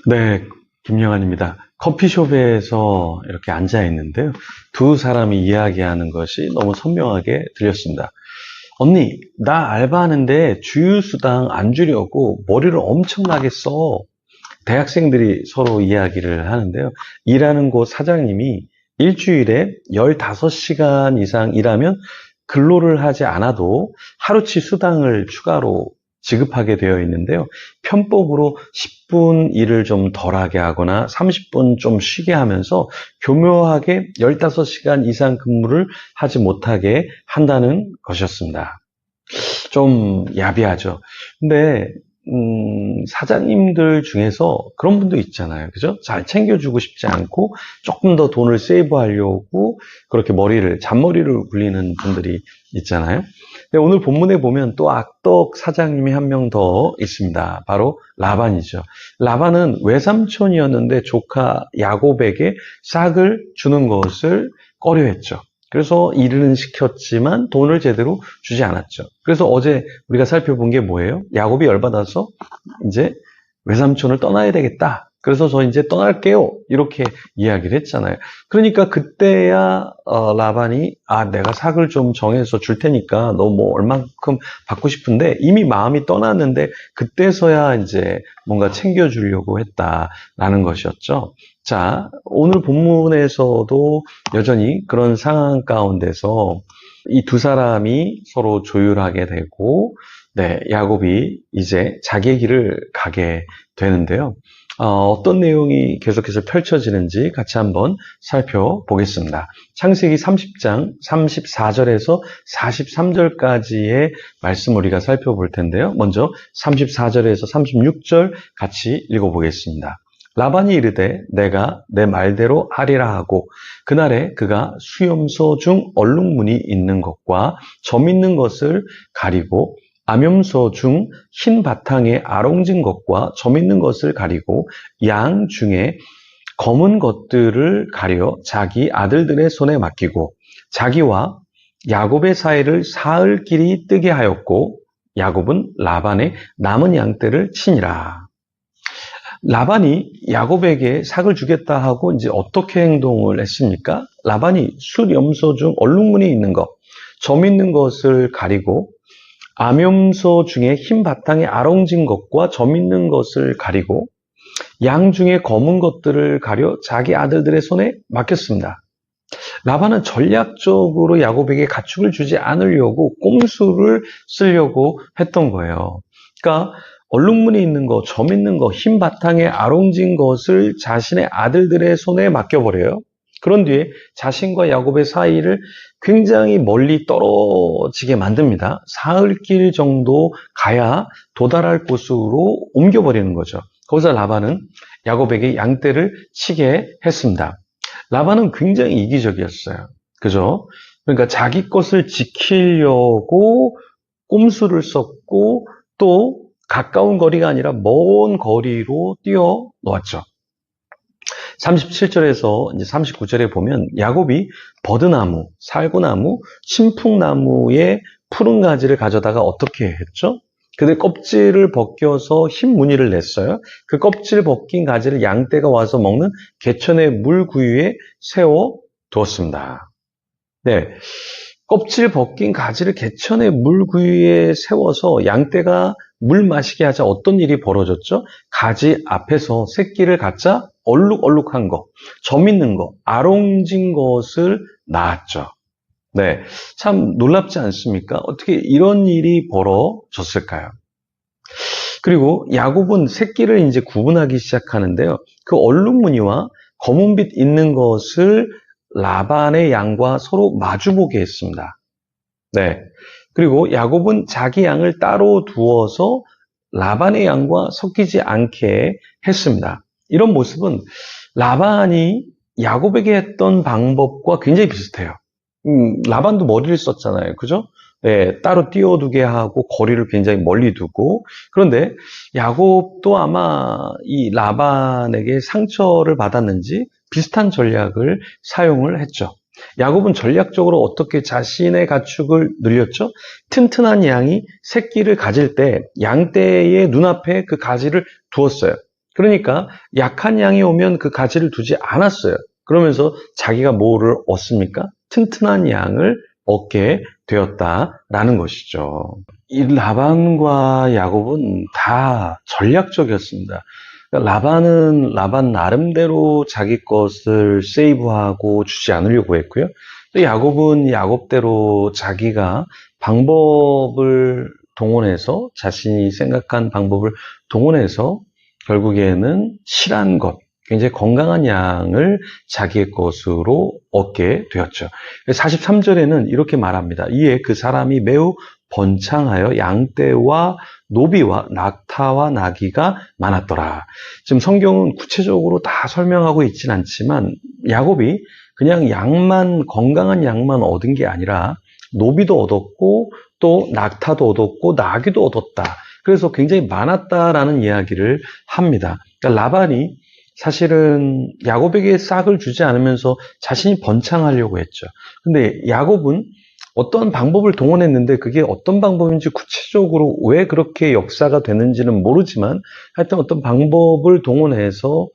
네, 김영환입니다. 커피숍에서 이렇게 앉아 있는데요. 두 사람이 이야기하는 것이 너무 선명하게 들렸습니다. 언니, 나 알바하는데 주휴수당 안 주려고 머리를 엄청나게 써. 대학생들이 서로 이야기를 하는데요. 일하는 곳 사장님이 일주일에 15시간 이상 일하면 근로를 하지 않아도 하루치 수당을 추가로 지급하게 되어 있는데요. 편법으로 10분 일을 좀 덜하게 하거나 30분 좀 쉬게 하면서 교묘하게 15시간 이상 근무를 하지 못하게 한다는 것이었습니다. 좀 야비하죠. 근데 사장님들 중에서 그런 분도 있잖아요. 그죠? 잘 챙겨주고 싶지 않고 조금 더 돈을 세이브하려고 그렇게 잔머리를 굴리는 분들이 있잖아요. 근데 오늘 본문에 보면 또 악덕 사장님이 한 명 더 있습니다. 바로 라반이죠. 라반은 외삼촌이었는데 조카 야곱에게 싹을 주는 것을 꺼려했죠. 그래서 일은 시켰지만 돈을 제대로 주지 않았죠. 그래서 어제 우리가 살펴본 게 뭐예요? 야곱이 열받아서 이제 외삼촌을 떠나야 되겠다. 그래서 저 이제 떠날게요. 이렇게 이야기를 했잖아요. 그러니까 그때야 라반이 내가 삭을 좀 정해서 줄 테니까 너 뭐 얼만큼 받고 싶은데 이미 마음이 떠났는데 그때서야 이제 뭔가 챙겨주려고 했다라는 것이었죠. 자, 오늘 본문에서도 여전히 그런 상황 가운데서 이 두 사람이 서로 조율하게 되고, 네, 야곱이 이제 자기의 길을 가게 되는데요. 어떤 내용이 계속해서 펼쳐지는지 같이 한번 살펴보겠습니다. 창세기 30장 34절에서 43절까지의 말씀 우리가 살펴볼 텐데요. 먼저 34절에서 36절 같이 읽어보겠습니다. 라반이 이르되 내가 내 말대로 하리라 하고 그날에 그가 수염소 중 얼룩무늬 있는 것과 점 있는 것을 가리고 암염소 중 흰 바탕에 아롱진 것과 점 있는 것을 가리고 양 중에 검은 것들을 가려 자기 아들들의 손에 맡기고 자기와 야곱의 사이를 사흘 길이 뜨게 하였고 야곱은 라반의 남은 양떼를 치니라. 라반이 야곱에게 삭을 주겠다 하고 이제 어떻게 행동을 했습니까? 라반이 숫염소 중 얼룩무늬 있는 것, 점 있는 것을 가리고 암염소 중에 흰 바탕에 아롱진 것과 점 있는 것을 가리고 양 중에 검은 것들을 가려 자기 아들들의 손에 맡겼습니다. 라반은 전략적으로 야곱에게 가축을 주지 않으려고 꼼수를 쓰려고 했던 거예요. 그러니까 얼룩무늬 있는 거, 점 있는 거, 흰 바탕에 아롱진 것을 자신의 아들들의 손에 맡겨버려요. 그런 뒤에 자신과 야곱의 사이를 굉장히 멀리 떨어지게 만듭니다. 사흘길 정도 가야 도달할 곳으로 옮겨버리는 거죠. 거기서 라반은 야곱에게 양떼를 치게 했습니다. 라반은 굉장히 이기적이었어요. 그죠? 그러니까 자기 것을 지키려고 꼼수를 썼고 또 가까운 거리가 아니라 먼 거리로 뛰어 놓았죠. 37절에서 이제 39절에 보면 야곱이 버드나무, 살구나무, 신풍나무의 푸른 가지를 가져다가 어떻게 했죠? 그들 껍질을 벗겨서 흰 무늬를 냈어요. 그 껍질 벗긴 가지를 양떼가 와서 먹는 개천의 물구유에 세워 두었습니다. 네. 껍질 벗긴 가지를 개천의 물구유에 세워서 양떼가 물 마시게 하자 어떤 일이 벌어졌죠? 가지 앞에서 새끼를 갖자 얼룩얼룩한 거, 점 있는 거, 아롱진 것을 낳았죠. 네, 참 놀랍지 않습니까? 어떻게 이런 일이 벌어졌을까요? 그리고 야곱은 새끼를 이제 구분하기 시작하는데요. 그 얼룩무늬와 검은빛 있는 것을 라반의 양과 서로 마주보게 했습니다. 네. 그리고 야곱은 자기 양을 따로 두어서 라반의 양과 섞이지 않게 했습니다. 이런 모습은 라반이 야곱에게 했던 방법과 굉장히 비슷해요. 라반도 머리를 썼잖아요. 그죠? 네, 따로 띄워두게 하고 거리를 굉장히 멀리 두고 그런데 야곱도 아마 이 라반에게 상처를 받았는지 비슷한 전략을 사용을 했죠. 야곱은 전략적으로 어떻게 자신의 가축을 늘렸죠? 튼튼한 양이 새끼를 가질 때 양떼의 눈앞에 그 가지를 두었어요. 그러니까 약한 양이 오면 그 가지를 두지 않았어요. 그러면서 자기가 뭐를 얻습니까? 튼튼한 양을 얻게 되었다라는 것이죠. 이 라반과 야곱은 다 전략적이었습니다. 그러니까 라반은 나름대로 자기 것을 세이브하고 주지 않으려고 했고요. 또 야곱은 야곱대로 자기가 방법을 동원해서 자신이 생각한 방법을 동원해서 결국에는 실한 것, 굉장히 건강한 양을 자기의 것으로 얻게 되었죠. 43절에는 이렇게 말합니다. 이에 그 사람이 매우 번창하여 양떼와 노비와 낙타와 나귀가 많았더라. 지금 성경은 구체적으로 다 설명하고 있진 않지만 야곱이 그냥 양만, 건강한 양만 얻은 게 아니라 노비도 얻었고 또 낙타도 얻었고 나귀도 얻었다. 그래서 굉장히 많았다라는 이야기를 합니다. 그러니까 라반이 사실은 야곱에게 싹을 주지 않으면서 자신이 번창하려고 했죠. 근데 야곱은 어떤 방법을 동원했는데 그게 어떤 방법인지 구체적으로 왜 그렇게 역사가 되는지는 모르지만 하여튼 어떤 방법을 동원해서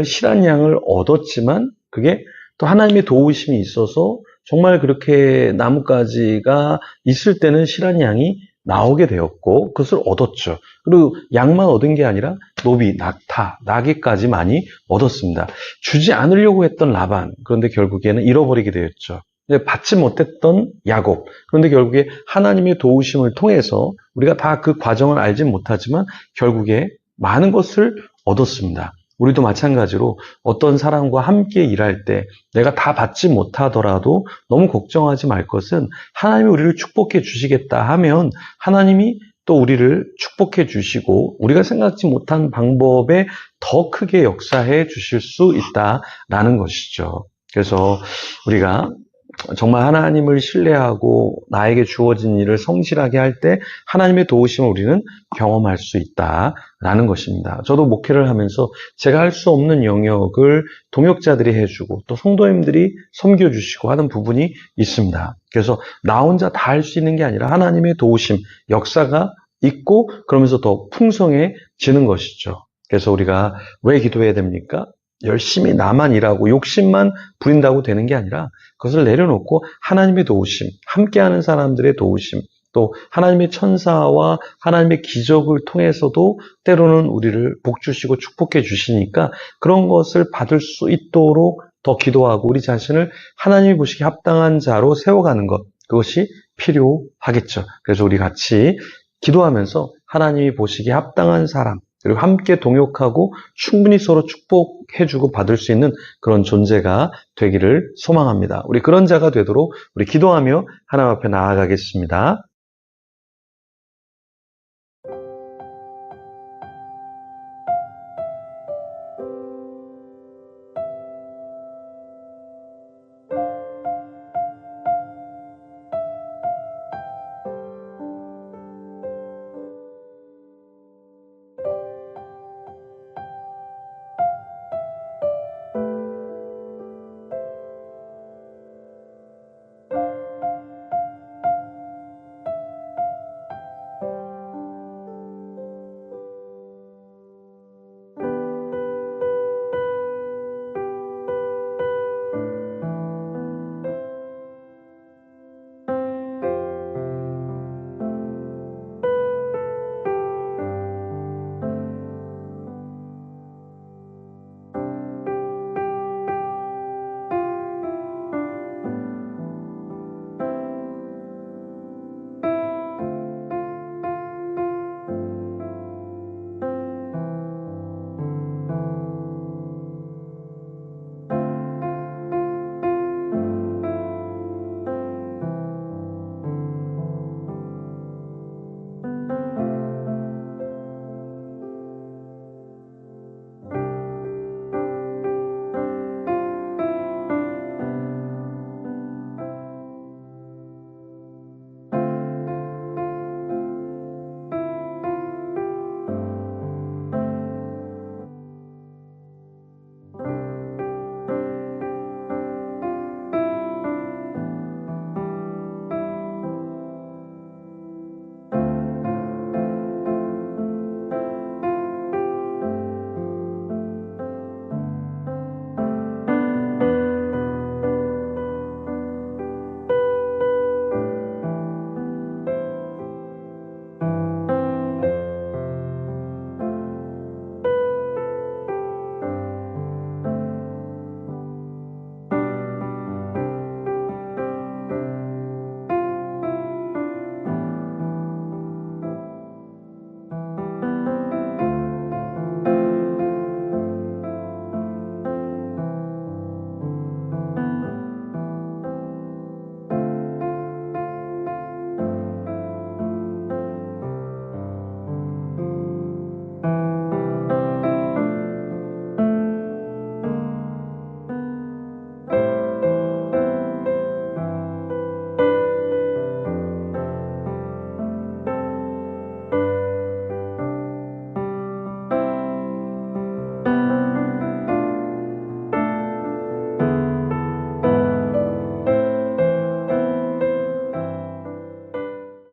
실한 양을 얻었지만 그게 또 하나님의 도우심이 있어서 정말 그렇게 나뭇가지가 있을 때는 실한 양이 나오게 되었고 그것을 얻었죠. 그리고 양만 얻은 게 아니라 노비, 낙타, 나귀까지 많이 얻었습니다. 주지 않으려고 했던 라반, 그런데 결국에는 잃어버리게 되었죠. 받지 못했던 야곱, 그런데 결국에 하나님의 도우심을 통해서 우리가 다 그 과정을 알진 못하지만 결국에 많은 것을 얻었습니다. 우리도 마찬가지로 어떤 사람과 함께 일할 때 내가 다 받지 못하더라도 너무 걱정하지 말 것은 하나님이 우리를 축복해 주시겠다 하면 하나님이 또 우리를 축복해 주시고 우리가 생각지 못한 방법에 더 크게 역사해 주실 수 있다라는 것이죠. 그래서 우리가 정말 하나님을 신뢰하고 나에게 주어진 일을 성실하게 할 때 하나님의 도우심을 우리는 경험할 수 있다라는 것입니다. 저도 목회를 하면서 제가 할 수 없는 영역을 동역자들이 해주고 또 성도님들이 섬겨주시고 하는 부분이 있습니다. 그래서 나 혼자 다 할 수 있는 게 아니라 하나님의 도우심, 역사가 있고 그러면서 더 풍성해지는 것이죠. 그래서 우리가 왜 기도해야 됩니까? 열심히 나만 일하고 욕심만 부린다고 되는 게 아니라 그것을 내려놓고 하나님의 도우심, 함께하는 사람들의 도우심, 또 하나님의 천사와 하나님의 기적을 통해서도 때로는 우리를 복주시고 축복해 주시니까 그런 것을 받을 수 있도록 더 기도하고 우리 자신을 하나님이 보시기에 합당한 자로 세워가는 것, 그것이 필요하겠죠. 그래서 우리 같이 기도하면서 하나님이 보시기에 합당한 사람, 그리고 함께 동역하고 충분히 서로 축복해주고 받을 수 있는 그런 존재가 되기를 소망합니다. 우리 그런 자가 되도록 우리 기도하며 하나님 앞에 나아가겠습니다.